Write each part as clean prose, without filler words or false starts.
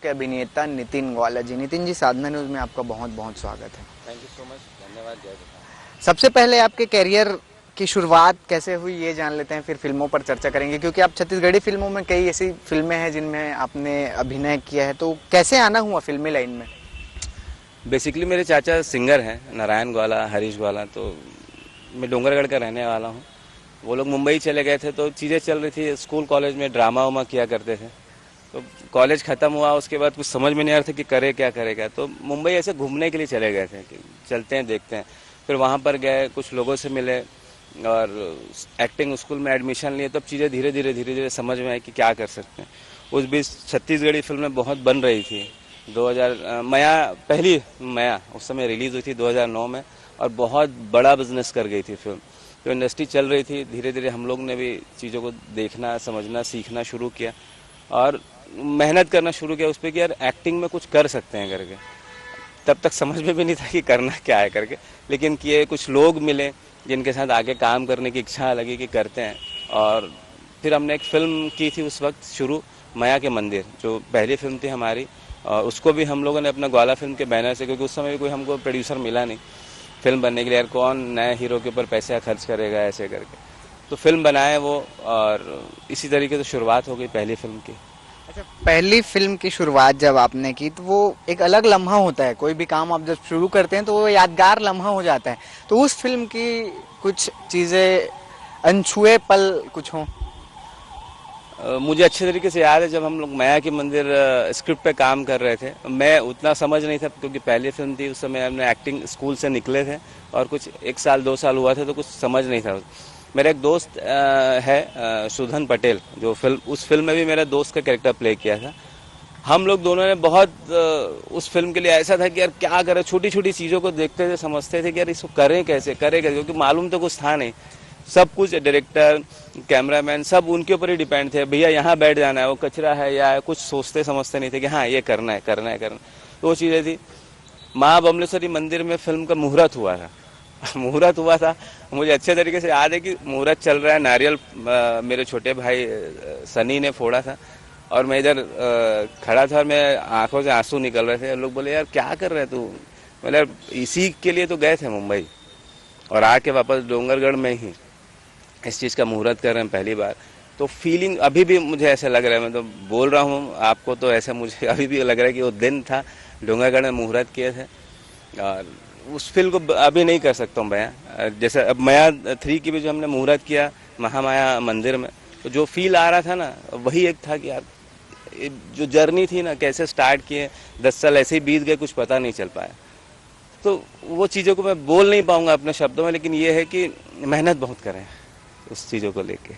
के अभिनेता नितिन ग्वाला जी। नितिन जी, साधना न्यूज़ में आपका बहुत बहुत स्वागत है। थैंक यू सो मच, धन्यवाद। जय प्रकाश। सबसे पहले आपके कैरियर की शुरुआत कैसे हुई ये जान लेते हैं, फिर फिल्मों पर चर्चा करेंगे, क्योंकि आप छत्तीसगढ़ी फिल्मों में कई ऐसी फिल्में हैं जिनमें आपने अभिनय किया है। तो कैसे आना हुआ फिल्मी लाइन में? बेसिकली मेरे चाचा सिंगर हैं, नारायण ग्वाला, हरीश ग्वाला। तो मैं डोंगरगढ़ का रहने वाला हूँ। वो लोग मुंबई चले गए थे तो चीज़ें चल रही थी, स्कूल कॉलेज में ड्रामा वामा किया करते थे। तो कॉलेज ख़त्म हुआ, उसके बाद कुछ समझ में नहीं आ रहा था कि करे क्या करेगा। तो मुंबई ऐसे घूमने के लिए चले गए थे कि चलते हैं देखते हैं। फिर वहाँ पर गए, कुछ लोगों से मिले और एक्टिंग स्कूल में एडमिशन लिए। तब चीज़ें धीरे धीरे समझ में आई कि क्या कर सकते हैं। उस बीच छत्तीसगढ़ी फिल्में बहुत बन रही थी। 2000 माया, पहली माया उस समय रिलीज़ हुई थी 2009 में, और बहुत बड़ा बिजनेस कर गई थी फिल्म। तो इंडस्ट्री चल रही थी, धीरे धीरे हम लोग ने भी चीज़ों को देखना, समझना, सीखना शुरू किया और मेहनत करना शुरू किया उस पर कि यार एक्टिंग में कुछ कर सकते हैं करके। तब तक समझ में भी नहीं था कि करना क्या है करके, लेकिन किए। कुछ लोग मिले जिनके साथ आगे काम करने की इच्छा लगी कि करते हैं। और फिर हमने एक फ़िल्म की थी उस वक्त शुरू, माया के मंदिर, जो पहली फिल्म थी हमारी। और उसको भी हम लोगों ने अपना ग्वाला फिल्म के बैनर से, क्योंकि उस समय भी कोई हमको प्रोड्यूसर मिला नहीं फिल्म बनने के लिए। यार कौन नए हीरो के ऊपर पैसा खर्च करेगा ऐसे करके। तो फिल्म बनाए वो, और इसी तरीके से शुरुआत हो गई पहली फिल्म की। अच्छा, पहली फिल्म की शुरुआत जब आपने की तो वो एक अलग लम्हा होता है। कोई भी काम आप जब शुरू करते हैं तो वो यादगार लम्हा हो जाता है। तो उस फिल्म की कुछ चीज़ें, अनछुए पल कुछ हों? मुझे अच्छे तरीके से याद है जब हम लोग माया के मंदिर स्क्रिप्ट पे काम कर रहे थे। मैं उतना समझ नहीं था क्योंकि पहली फिल्म थी। उस समय हमने एक्टिंग स्कूल से निकले थे और कुछ 1 साल 2 साल हुआ था, तो कुछ समझ नहीं था। मेरा एक दोस्त है सुधन पटेल, जो उस फिल्म में भी मेरा दोस्त का कैरेक्टर प्ले किया था। हम लोग दोनों ने बहुत उस फिल्म के लिए ऐसा था कि यार क्या करें, छोटी छोटी चीज़ों को देखते थे, समझते थे कि यार इसको करें कैसे, क्योंकि मालूम तो कुछ था नहीं। सब कुछ डायरेक्टर, कैमरामैन सब उनके ऊपर ही डिपेंड थे। भैया यहाँ बैठ जाना है, वो कचरा है या कुछ सोचते समझते नहीं थे कि हाँ ये करना है करना है करना। तो वो चीज़ें थी। माँ बमलेश्वरी मंदिर में फिल्म का मुहूर्त हुआ था। मुहूर्त हुआ था, मुझे अच्छे तरीके से याद है कि मुहूर्त चल रहा है। नारियल मेरे छोटे भाई सनी ने फोड़ा था और मैं इधर खड़ा था और मैं आंखों से आंसू निकल रहे थे। लोग बोले यार क्या कर रहे तू? बोले यार इसी के लिए तो गए थे मुंबई और आके वापस डोंगरगढ़ में ही इस चीज़ का मुहूर्त कर रहे हैं पहली बार। तो फीलिंग अभी भी मुझे ऐसा लग रहा है, मैं तो बोल रहा हूँ आपको, तो ऐसा मुझे अभी भी लग रहा है कि वो दिन था, डोंगरगढ़ में मुहूर्त किए थे। और उस फिल्म को अभी नहीं कर सकता हूँ मैं। जैसे अब माया 3 की भी जो हमने मुहूर्त किया महामाया मंदिर में, तो जो फील आ रहा था ना, वही एक था कि यार जो जर्नी थी ना, कैसे स्टार्ट किए, 10 साल ऐसे ही बीत गए, कुछ पता नहीं चल पाया। तो वो चीज़ों को मैं बोल नहीं पाऊंगा अपने शब्दों में, लेकिन ये है कि मेहनत बहुत करें उस चीज़ों को लेके।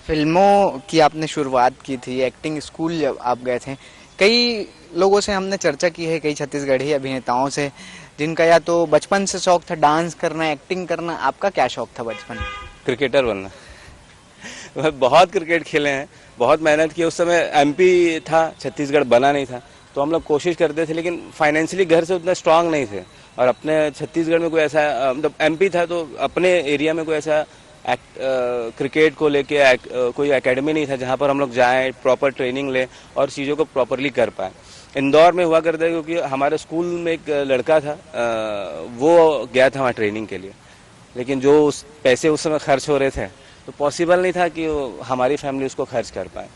फिल्मों की आपने शुरुआत की थी, एक्टिंग स्कूल जब आप गए थे, कई लोगों से हमने चर्चा की है, कई छत्तीसगढ़ी अभिनेताओं से, जिनका या तो बचपन से शौक था डांस करना, एक्टिंग करना। आपका क्या शौक था बचपन में? क्रिकेटर बनना। मैं बहुत क्रिकेट खेले हैं, बहुत मेहनत की। उस समय एमपी था, छत्तीसगढ़ बना नहीं था, तो हम लोग कोशिश करते थे, लेकिन फाइनेंशियली घर से उतना स्ट्रांग नहीं थे। और अपने छत्तीसगढ़ में कोई ऐसा, मतलब एमपी था तो अपने एरिया में कोई ऐसा क्रिकेट को लेके कोई एकेडमी नहीं था जहाँ पर हम लोग जाएं, प्रॉपर ट्रेनिंग लें और चीज़ों को प्रॉपरली कर पाएँ। इंदौर में हुआ करता है क्योंकि हमारे स्कूल में एक लड़का था, वो गया था वहाँ ट्रेनिंग के लिए, लेकिन जो उस पैसे उस समय खर्च हो रहे थे तो पॉसिबल नहीं था कि हमारी फैमिली उसको खर्च कर पाए।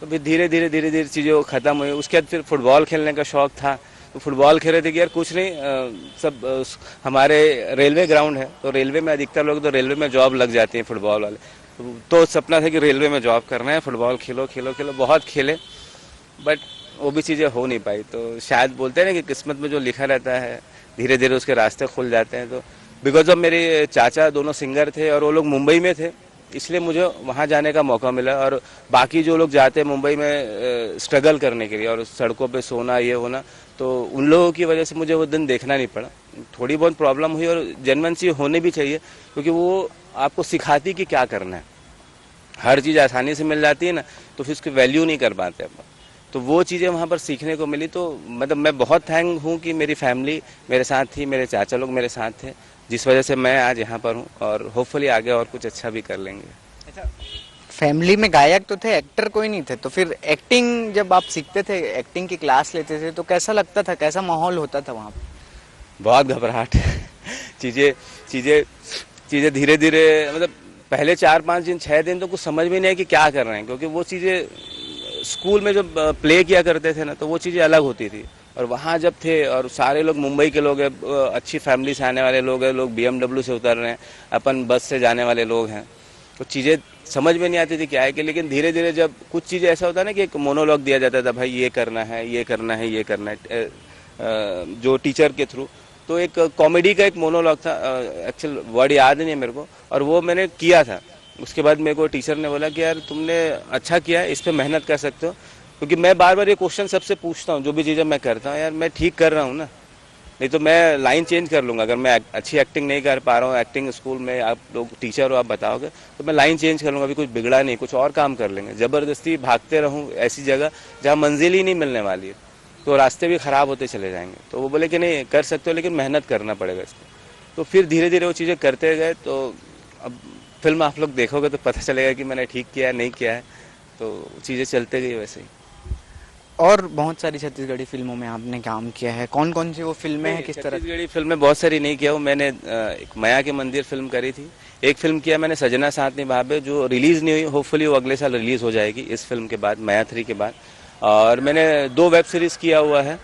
तो फिर धीरे धीरे चीज़ें ख़त्म हुई। उसके बाद फिर फुटबॉल खेलने का शौक़ था, तो फुटबॉल खेल रहे थे कि यार कुछ नहीं, सब हमारे रेलवे ग्राउंड है, तो रेलवे में अधिकतर लोग तो रेलवे में जॉब लग जाती हैं फुटबॉल वाले। तो सपना था कि रेलवे में जॉब करना है, फुटबॉल खेलो खेलो खेलो। बहुत खेले, बट वो भी चीज़ें हो नहीं पाई। तो शायद बोलते हैं ना कि किस्मत में जो लिखा रहता है धीरे धीरे उसके रास्ते खुल जाते हैं। तो बिकॉज ऑफ मेरे चाचा दोनों सिंगर थे और वो लोग मुंबई में थे, इसलिए मुझे वहाँ जाने का मौका मिला। और बाकी जो लोग जाते हैं मुंबई में स्ट्रगल करने के लिए और सड़कों पे सोना ये होना, तो उन लोगों की वजह से मुझे वो दिन देखना नहीं पड़ा। थोड़ी बहुत प्रॉब्लम हुई और जेन्युइन सी होने भी चाहिए, क्योंकि वो आपको सिखाती कि क्या करना है। हर चीज़ आसानी से मिल जाती है ना, तो फिर उसकी वैल्यू नहीं कर पाते अपन। तो वो चीज़ें वहाँ पर सीखने को मिली। तो मतलब मैं बहुत थैंक हूँ कि मेरी फैमिली मेरे साथ थी, मेरे चाचा लोग मेरे साथ थे, जिस वजह से मैं आज यहाँ पर हूँ और होपफुली आगे और कुछ अच्छा भी कर लेंगे। अच्छा, फैमिली में गायक तो थे, एक्टर कोई नहीं थे, तो फिर एक्टिंग जब आप सीखते थे, एक्टिंग की क्लास लेते थे, तो कैसा लगता था, कैसा माहौल होता था वहाँ पे? बहुत घबराहट चीज़ें चीज़ें चीज़ें धीरे धीरे, मतलब पहले 4-5 दिन 6 दिन तो कुछ समझ में नहीं आया कि क्या कर रहे हैं, क्योंकि वो चीज़ें स्कूल में जब प्ले किया करते थे ना, तो वो चीज़ें अलग होती थी। और वहाँ जब थे और सारे लोग मुंबई के लोग हैं, अच्छी फैमिली से आने वाले लोग हैं, लोग BMW से उतर रहे हैं, अपन बस से जाने वाले लोग हैं, तो चीज़ें समझ में नहीं आती थी क्या है कि। लेकिन धीरे धीरे जब कुछ चीज़ें ऐसा होता है ना कि एक मोनोलॉग दिया जाता था, भाई ये करना है, ये करना है, ये करना है, जो टीचर के थ्रू, तो एक कॉमेडी का एक मोनोलॉग था, एक्चुअल वर्ड याद नहीं है मेरे को, और वो मैंने किया था। उसके बाद मेरे को टीचर ने बोला कि यार तुमने अच्छा किया है, इस पर मेहनत कर सकते हो, क्योंकि मैं बार बार ये क्वेश्चन सबसे पूछता हूँ जो भी चीज़ें मैं करता हूँ, यार मैं ठीक कर रहा हूँ ना, नहीं तो मैं लाइन चेंज कर लूँगा। अगर मैं अच्छी एक्टिंग नहीं कर पा रहा हूँ, एक्टिंग स्कूल में आप लोग टीचर हो, आप बताओगे, तो मैं लाइन चेंज कर लूँगा, अभी कुछ बिगड़ा नहीं, कुछ और काम कर लेंगे। ज़बरदस्ती भागते रहूँ ऐसी जगह जहाँ मंजिल ही नहीं मिलने वाली है, तो रास्ते भी ख़राब होते चले जाएंगे। तो वो बोले कि नहीं कर सकते हो, लेकिन मेहनत करना पड़ेगा इस पर। तो फिर धीरे धीरे वो चीज़ें करते गए, तो अब फिल्म आप लोग देखोगे तो पता चलेगा कि मैंने ठीक किया है नहीं किया है, तो चीज़ें चलते गई वैसे ही। और बहुत सारी छत्तीसगढ़ी फिल्मों में आपने काम किया है, कौन कौन सी वो फिल्में हैं, किस तरह? छत्तीसगढ़ी फिल्में बहुत सारी नहीं किया हूँ मैंने। एक माया के मंदिर फिल्म करी थी, एक फिल्म किया मैंने सजना साथ निभावे, जो रिलीज़ नहीं हुई, होपफुली वो अगले साल रिलीज़ हो जाएगी इस फिल्म के बाद, माया 3 के बाद। और मैंने 2 वेब सीरीज़ किया हुआ है,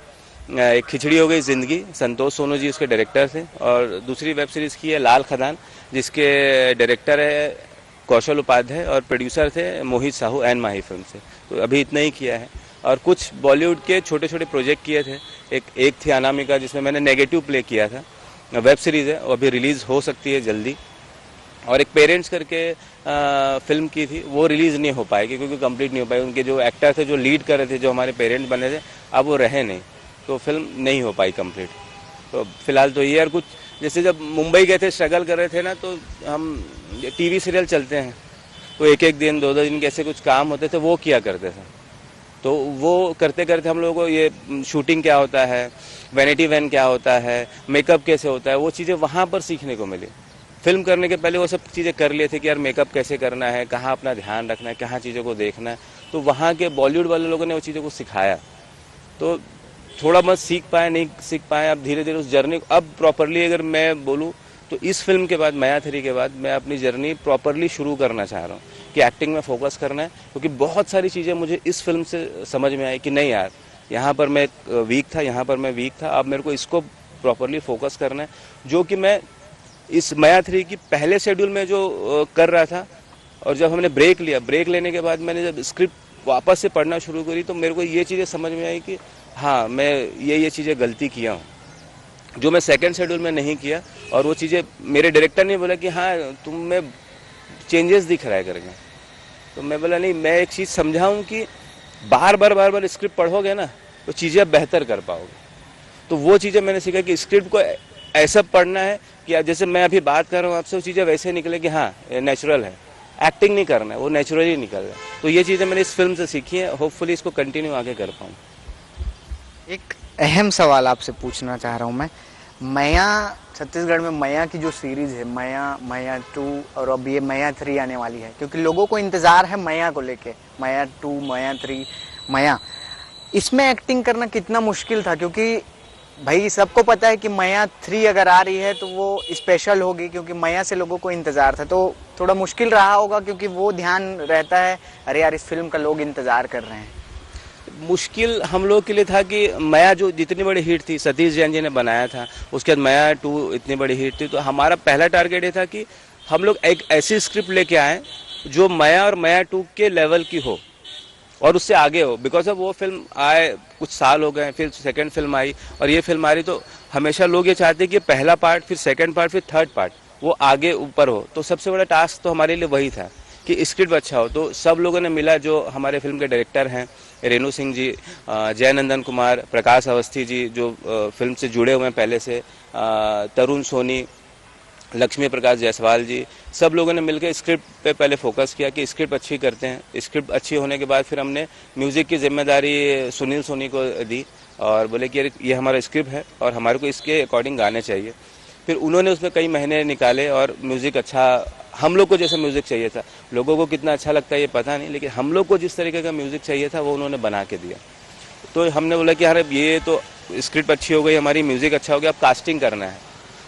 एक खिचड़ी हो गई ज़िंदगी, संतोष सोनू जी उसके डायरेक्टर थे, और दूसरी वेब सीरीज़ की है लाल खदान, जिसके डायरेक्टर है कौशल उपाध्याय और प्रोड्यूसर थे मोहित साहू एन माही फिल्म से। तो अभी इतना ही किया है, और कुछ बॉलीवुड के छोटे छोटे प्रोजेक्ट किए थे। एक थी अनामिका, जिसमें मैंने नेगेटिव प्ले किया था, वेब सीरीज़ है, वो अभी रिलीज़ हो सकती है जल्दी। और एक पेरेंट्स करके फिल्म की थी, वो रिलीज़ नहीं हो पाएगी क्योंकि कंप्लीट नहीं हो पाई। उनके जो एक्टर थे, जो लीड कर रहे थे, जो हमारे पेरेंट्स बने थे, अब वो रहे नहीं, तो फिल्म नहीं हो पाई कंप्लीट। तो फिलहाल तो ये, और कुछ जैसे जब मुंबई गए थे, स्ट्रगल कर रहे थे ना, तो हम टीवी सीरियल चलते हैं, तो एक एक दिन 2-2 दिन के ऐसे कुछ काम होते थे, वो किया करते थे। तो वो करते करते हम लोगों को ये शूटिंग क्या होता है, वैनिटी वैन क्या होता है, मेकअप कैसे होता है, वो चीज़ें वहाँ पर सीखने को मिली। फिल्म करने के पहले वो सब चीज़ें कर लिए थे कि यार मेकअप कैसे करना है, कहाँ अपना ध्यान रखना है, कहाँ चीज़ों को देखना है, तो वहाँ के बॉलीवुड वाले लोगों ने वो चीज़ों को सिखाया। तो थोड़ा बहुत सीख पाए, नहीं सीख पाए, अब धीरे धीरे उस जर्नी, अब प्रॉपरली अगर मैं बोलूँ तो इस फिल्म के बाद, माया 3 के बाद, मैं अपनी जर्नी प्रॉपरली शुरू करना चाह रहा हूँ कि एक्टिंग में फोकस करना है, क्योंकि बहुत सारी चीज़ें मुझे इस फिल्म से समझ में आई कि नहीं यार, यहाँ पर मैं वीक था, यहाँ पर मैं वीक था, अब मेरे को इसको प्रॉपरली फोकस करना है, जो कि मैं इस माया 3 की पहले शेड्यूल में जो कर रहा था। और जब हमने ब्रेक लिया, ब्रेक लेने के बाद मैंने जब स्क्रिप्ट वापस से पढ़ना शुरू करी, तो मेरे को ये चीज़ें समझ में आई कि हाँ, मैं ये चीज़ें गलती किया हूँ, जो मैं सेकंड शेड्यूल में नहीं किया। और वो चीज़ें मेरे डायरेक्टर ने बोला कि हाँ तुम में चेंजेस दिख रहा है करके। तो मैं बोला नहीं, मैं एक चीज़ समझाऊँ कि बार बार स्क्रिप्ट पढ़ोगे ना, तो चीज़ें बेहतर कर पाओगे। तो वो चीज़ें मैंने सीखा कि स्क्रिप्ट को ऐसा पढ़ना है कि जैसे मैं अभी बात कर रहा हूँ आपसे, वो चीज़ें वैसे निकले कि हाँ नेचुरल है, एक्टिंग नहीं करना है, वो नेचुरली निकल रहा है। तो ये चीज़ें मैंने इस फिल्म से सीखी है, होपफुली इसको कंटिन्यू आगे कर पाऊँ। एक अहम सवाल आपसे पूछना चाह रहा हूँ मैं, मैया, छत्तीसगढ़ में मैया की जो सीरीज है, मैया, मैया 2, और अब ये मैया 3 आने वाली है, क्योंकि लोगों को इंतजार है मैया को लेके, मैया 2, मैया 3, मैया, इसमें एक्टिंग करना कितना मुश्किल था? क्योंकि भाई सबको पता है कि मैया 3 अगर आ रही है तो वो स्पेशल होगी, क्योंकि मैया से लोगों को इंतजार था, तो थोड़ा मुश्किल रहा होगा, क्योंकि वो ध्यान रहता है, अरे यार इस फिल्म का लोग इंतजार कर रहे हैं। मुश्किल हम लोग के लिए था कि माया जो जितनी बड़ी हिट थी, सतीश जैन जी ने बनाया था, उसके बाद माया 2 इतनी बड़ी हिट थी, तो हमारा पहला टारगेट ये था कि हम लोग एक ऐसी स्क्रिप्ट लेके आए जो माया और माया 2 के लेवल की हो और उससे आगे हो। बिकॉज अब वो फिल्म आए कुछ साल हो गए, फिर सेकंड फिल्म आई और ये फिल्म आ रही, तो हमेशा लोग ये चाहते हैं कि पहला पार्ट, फिर सेकंड पार्ट, फिर थर्ड पार्ट वो आगे ऊपर हो। तो सबसे बड़ा टास्क तो हमारे लिए वही था कि स्क्रिप्ट अच्छा हो। तो सब लोगों ने मिला, जो हमारे फिल्म के डायरेक्टर हैं रेणु सिंह जी, जयनंदन कुमार, प्रकाश अवस्थी जी जो फिल्म से जुड़े हुए हैं पहले से, तरुण सोनी, लक्ष्मी प्रकाश जायसवाल जी, सब लोगों ने मिलकर स्क्रिप्ट पे पहले फोकस किया कि स्क्रिप्ट अच्छी करते हैं। स्क्रिप्ट अच्छी होने के बाद फिर हमने म्यूज़िक की जिम्मेदारी सुनील सोनी को दी और बोले कि ये हमारा स्क्रिप्ट है और हमारे को इसके अकॉर्डिंग गाने चाहिए। फिर उन्होंने उसमें कई महीने निकाले और म्यूज़िक अच्छा हम लोग को जैसा म्यूज़िक चाहिए था, लोगों को कितना अच्छा लगता है ये पता नहीं, लेकिन हम लोग को जिस तरीके का म्यूज़िक चाहिए था वो उन्होंने बना के दिया। तो हमने बोला कि यार ये तो स्क्रिप्ट अच्छी हो गई हमारी, म्यूज़िक अच्छा हो गया, अब कास्टिंग करना है।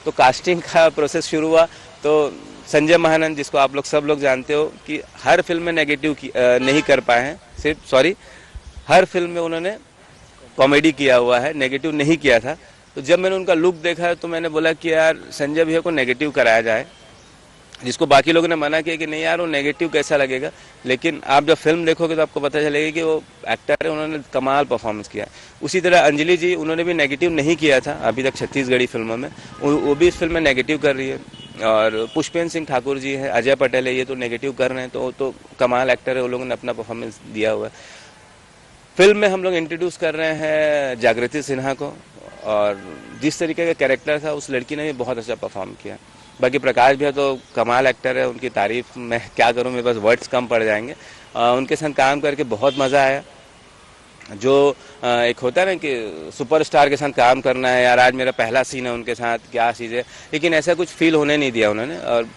तो कास्टिंग का प्रोसेस शुरू हुआ। तो संजय महानंद, जिसको आप लोग सब लोग जानते हो कि हर फिल्म में नेगेटिव नहीं कर पाए हैं, सिर्फ हर फिल्म में उन्होंने कॉमेडी किया हुआ है, नेगेटिव नहीं किया था। तो जब मैंने उनका लुक देखा तो मैंने बोला कि यार संजय भैया को नेगेटिव कराया जाए, जिसको बाकी लोगों ने मना किया कि नहीं यार वो नेगेटिव कैसा लगेगा, लेकिन आप जब फिल्म देखोगे तो आपको पता चलेगा कि वो एक्टर है, उन्होंने कमाल परफॉर्मेंस किया। उसी तरह अंजलि जी, उन्होंने भी नेगेटिव नहीं किया था अभी तक छत्तीसगढ़ी फिल्मों में, वो भी इस फिल्म में नेगेटिव कर रही है। और पुष्पेंद्र सिंह ठाकुर जी है, अजय पटेल है, ये तो नेगेटिव कर रहे हैं, तो वो तो कमाल एक्टर है, वो लोगों ने अपना परफॉर्मेंस दिया हुआ है। फिल्म में हम लोग इंट्रोड्यूस कर रहे हैं जागृति सिन्हा को, और जिस तरीके का कैरेक्टर था उस लड़की ने भी बहुत अच्छा परफॉर्म किया। बाकी प्रकाश भैया तो कमाल एक्टर है, उनकी तारीफ मैं क्या करूं, मेरे पास वर्ड्स कम पड़ जाएंगे। उनके साथ काम करके बहुत मज़ा आया। जो एक होता है ना कि सुपरस्टार के साथ काम करना है, यार आज मेरा पहला सीन है उनके साथ, क्या चीज़ है, लेकिन ऐसा कुछ फील होने नहीं दिया उन्होंने। और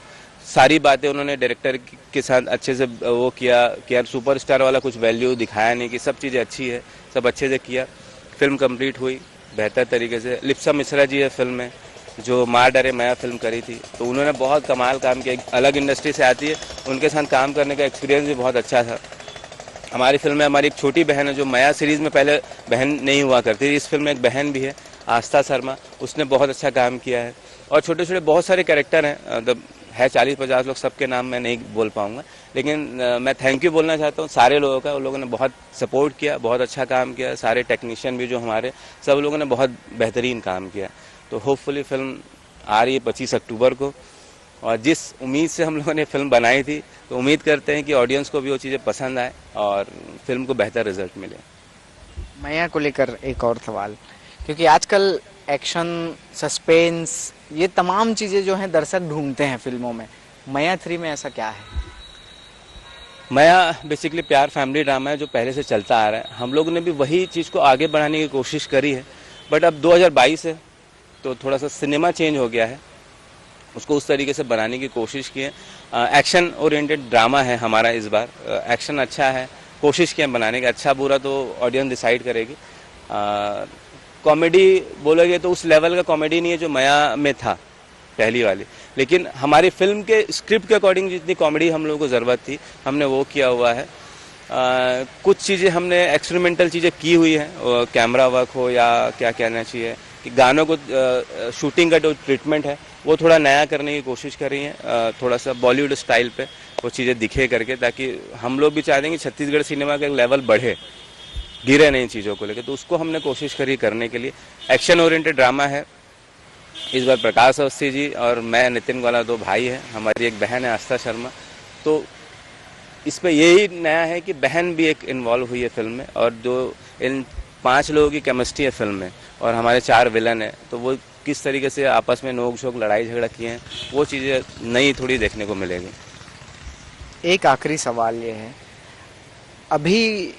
सारी बातें उन्होंने डायरेक्टर के साथ अच्छे से वो किया कि यार सुपरस्टार वाला कुछ वैल्यू दिखाया नहीं, कि सब चीज़ें अच्छी है, सब अच्छे से किया। फिल्म कंप्लीट हुई बेहतर तरीके से। लिप्सा मिश्रा जी है फिल्म में, जो माँ डरे माया फिल्म करी थी, तो उन्होंने बहुत कमाल काम किया, अलग इंडस्ट्री से आती है, उनके साथ काम करने का एक्सपीरियंस भी बहुत अच्छा था। हमारी फिल्म में हमारी एक छोटी बहन है, जो माया सीरीज़ में पहले बहन नहीं हुआ करती थी, इस फिल्म में एक बहन भी है, आस्था शर्मा, उसने बहुत अच्छा काम किया है। और छोटे छोटे बहुत सारे कैरेक्टर हैं, मतलब है 40-50 लोग, सबके नाम मैं नहीं बोल पाऊंगा, लेकिन मैं थैंक यू बोलना चाहता हूँ सारे लोगों का। उन लोगों ने बहुत सपोर्ट किया, बहुत अच्छा काम किया, सारे टेक्नीशियन भी जो हमारे, सब लोगों ने बहुत बेहतरीन काम किया। तो होपफुली फिल्म आ रही है 25 अक्टूबर को, और जिस उम्मीद से हम लोगों ने फिल्म बनाई थी, तो उम्मीद करते हैं कि ऑडियंस को भी वो चीज़ें पसंद आए और फिल्म को बेहतर रिजल्ट मिले। मैया को लेकर एक और सवाल, क्योंकि आजकल एक्शन, सस्पेंस, ये तमाम चीज़ें जो हैं दर्शक ढूंढते हैं फिल्मों में, मैया 3 में ऐसा क्या है? माया बेसिकली प्यार फैमिली ड्रामा है जो पहले से चलता आ रहा है। हम लोगों ने भी वही चीज़ को आगे बढ़ाने की कोशिश करी है, बट अब 2022 है तो थोड़ा सा सिनेमा चेंज हो गया है, उसको उस तरीके से बनाने की कोशिश की है। एक्शन ओरिएंटेड ड्रामा है हमारा इस बार। एक्शन अच्छा है, कोशिश की है बनाने का, अच्छा बुरा तो ऑडियंस डिसाइड करेगी। कॉमेडी बोलोगे तो उस लेवल का कॉमेडी नहीं है जो माया में था पहली वाली, लेकिन हमारी फिल्म के स्क्रिप्ट के अकॉर्डिंग जितनी कॉमेडी हम लोगों को ज़रूरत थी हमने वो किया हुआ है। कुछ चीज़ें हमने एक्सपेरिमेंटल चीज़ें की हुई हैं, कैमरा वर्क हो या क्या कहना चाहिए कि गानों को शूटिंग का जो ट्रीटमेंट है वो थोड़ा नया करने की कोशिश कर रही हैं, थोड़ा सा बॉलीवुड स्टाइल पे वो चीज़ें दिखे करके, ताकि हम लोग भी चाहते हैं कि छत्तीसगढ़ सिनेमा का एक लेवल बढ़े, गिरे नहीं चीज़ों को लेकर, तो उसको हमने कोशिश करी करने के लिए। एक्शन ओरिएंटेड ड्रामा है इस बार। प्रकाश अवस्थी जी और मैं, नितिन वाला, 2 भाई हैं, हमारी एक बहन है आस्था शर्मा। तो इस पे यही नया है कि बहन भी एक इन्वॉल्व हुई है फिल्म में, और जो इन 5 लोगों की केमिस्ट्री है फिल्म में, और हमारे 4 विलन हैं, तो वो किस तरीके से आपस में नोक झोंक लड़ाई झगड़ा किए हैं, वो चीज़ें नई थोड़ी देखने को मिलेगी। एक आखिरी सवाल ये है, अभी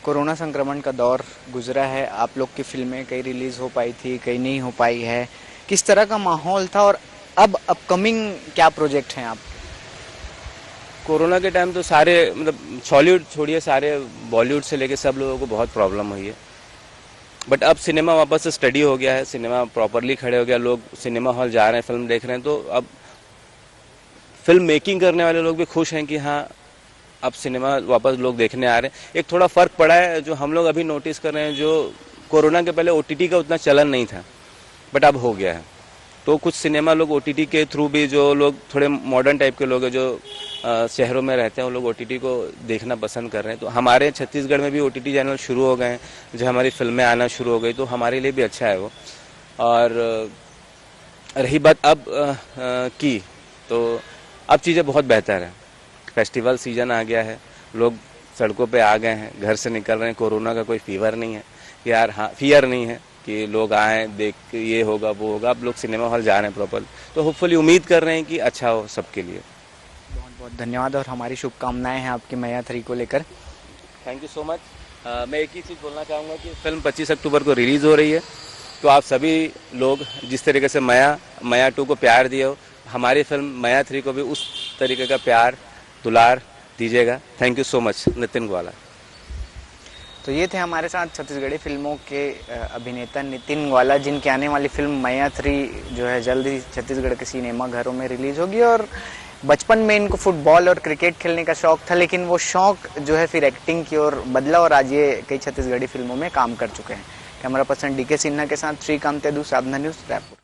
कोरोना संक्रमण का दौर गुजरा है, आप लोग की फिल्में कई रिलीज़ हो पाई थी, कई नहीं हो पाई है, किस तरह का माहौल था, और अब अपकमिंग क्या प्रोजेक्ट हैं आप? कोरोना के टाइम तो सारे, मतलब हॉलीवुड छोड़िए, सारे बॉलीवुड से लेके सब लोगों को बहुत प्रॉब्लम हुई है, बट अब सिनेमा वापस से स्टडी हो गया है, सिनेमा प्रॉपरली खड़े हो गया, लोग सिनेमा हॉल जा रहे हैं, फिल्म देख रहे हैं। तो अब फिल्म मेकिंग करने वाले लोग भी खुश हैं कि हाँ अब सिनेमा वापस लोग देखने आ रहे हैं। एक थोड़ा फ़र्क पड़ा है जो हम लोग अभी नोटिस कर रहे हैं, जो कोरोना के पहले OTT का उतना चलन नहीं था, बट अब हो गया है। तो कुछ सिनेमा लोग OTT के थ्रू भी, जो लोग थोड़े मॉडर्न टाइप के लोग हैं, जो शहरों में रहते हैं, वो लोग OTT को देखना पसंद कर रहे हैं। तो हमारे छत्तीसगढ़ में भी OTT चैनल शुरू हो गए हैं, जो हमारी फिल्में आना शुरू हो गई, तो हमारे लिए भी अच्छा है वो। और रही बात अब की, तो अब चीज़ें बहुत बेहतर है। फेस्टिवल सीजन आ गया है, लोग सड़कों पे आ गए हैं, घर से निकल रहे हैं, कोरोना का कोई फीवर नहीं है कि यार, हाँ फियर नहीं है कि लोग आए देख ये होगा वो होगा। अब लोग सिनेमा हॉल जा रहे हैं प्रॉपर, तो होपफुली उम्मीद कर रहे हैं कि अच्छा हो सबके लिए। बहुत बहुत धन्यवाद, और हमारी शुभकामनाएं हैं आपकी मैया 3 को लेकर। Thank you so much. मैं एक ही चीज़ बोलना चाहूँगा कि फिल्म 25 अक्टूबर को रिलीज़ हो रही है, तो आप सभी लोग जिस तरीके से माया 2 को प्यार दिए हो, हमारी फिल्म माया 3 को भी उस तरीके का प्यार दुलार दीजिएगा। Thank you so much Nitin Gwala. तो ये थे हमारे साथ छत्तीसगढ़ी फिल्मों के अभिनेता नितिन ग्वाला, जिनकी आने वाली फिल्म मैया 3 जो है जल्द ही छत्तीसगढ़ के सिनेमा घरों में रिलीज होगी। और बचपन में इनको फुटबॉल और क्रिकेट खेलने का शौक था, लेकिन वो शौक जो है फिर एक्टिंग की ओर बदला और आज ये कई छत्तीसगढ़ी फिल्मों में काम कर चुके हैं। कैमरा पर्सन DK सिन्हा के साथ श्रीकांत तेदू, साधना न्यूज़, रायपुर।